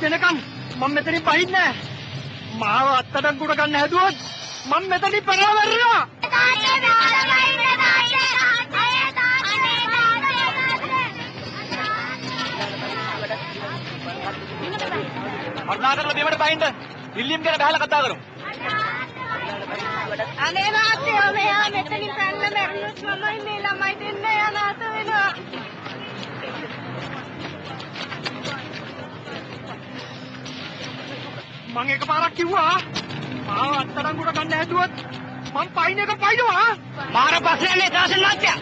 දෙනකන් මම මෙතනින් පහින්නේ නැහැ. මාව අත්අඩංගුවට ගන්න හැදුවොත් මම මෙතනින් පරාවරනවා. කරුණාකරලා බිමට පහින්න. විල්ලියම් ගැන බහලා කතා කරමු. අනේ නාත්තේ මෙයා මෙතනින් පැනලා මැරුණොත් මම මේ ළමයි දෙන්න අනාථ වෙනවා. මම එකපාරක් කිව්වා මාව අත්අඩංගුවට ගන්න හැදුවොත් මම පයින් එක පයින්නවා. මාර ප්‍රශ්නයක් නේ දාසන් නාත්තයා.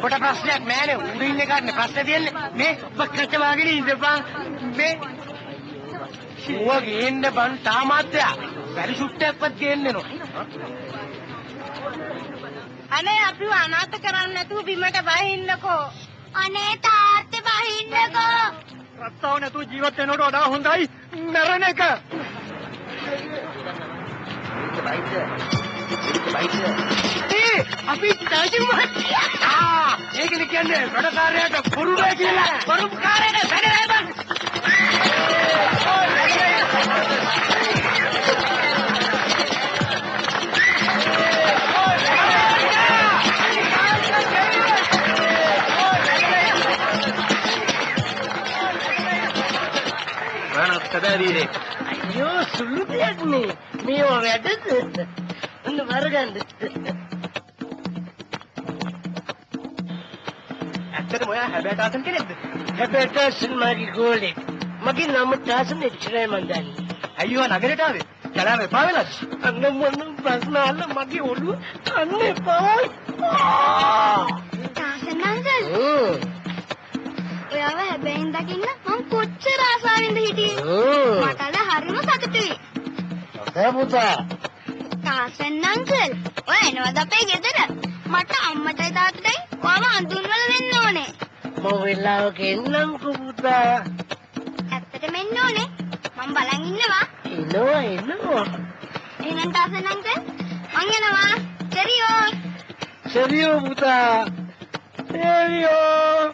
කොට ප්‍රශ්නයක් නෑනේ. උඩින් ඉන්න කාරණේ ප්‍රශ්නේ තියෙන්නේ. මේ බක්කට වාගෙන ඉඳපන්. මේ ෂුව ගේන්න බන් තාමාත්‍යා. බැරි සුට්ටයක්වත් ගේන්න නෝ. අනේ අපිව අනාථ කරන්න නැතුව බිමට බහින්නකෝ. අනේ තාත්තේ බහින්නකෝ. රත්තාව නැතුව ජීවත් වෙනවට වඩා හොඳයි මැරෙන එක. අපි තාජු මහත්තයා. ඒකනේ කියන්නේ වැඩකාරයාට බොරුනේ කියලා. බොරුකාරයාට වැඩේ බං. කදාදීනේ අයියෝ සුළු දෙයක් නේ මේව වැඩද අන්න වරගන්න ඇත්තටම ඔයා හැබැයි තාසන් කෙනෙක්ද? හැබැයි තාසන් මාගේ ගෝලෙක් මගේ නම තාසන් එච්චරයි මන් දන්නේ. අයියෝ නගරයට ආවේ කලාව එපා වෙලාද? අන්න මොන ප්‍රශ්න අහන්න මගේ ඔළුව අන්න එපායි. තාසන් අංකල් ඔයාව හැබැයින් දකින්න මම කොච්චර ආසාවෙන්ද හිටියේ. මට අද හරිම සතුටුයි. ඔතේ පුතා. තාසන් අංකල් ඔය එනවද අපේ ගෙදර? මට අම්මටයි තාත්තටයි ඔයාව හඳුන්වලා දෙන්න ඕනේ. මම වෙලාවක එන්නම්කෝ පුතා. ඇත්තටම එන්න ඕනේ. මම බලන් ඉන්නවා. එනවා. එහෙනම් තාසන් අංකල් මං යනවා. සරියෝ. සරියෝ පුතා. සරියෝ.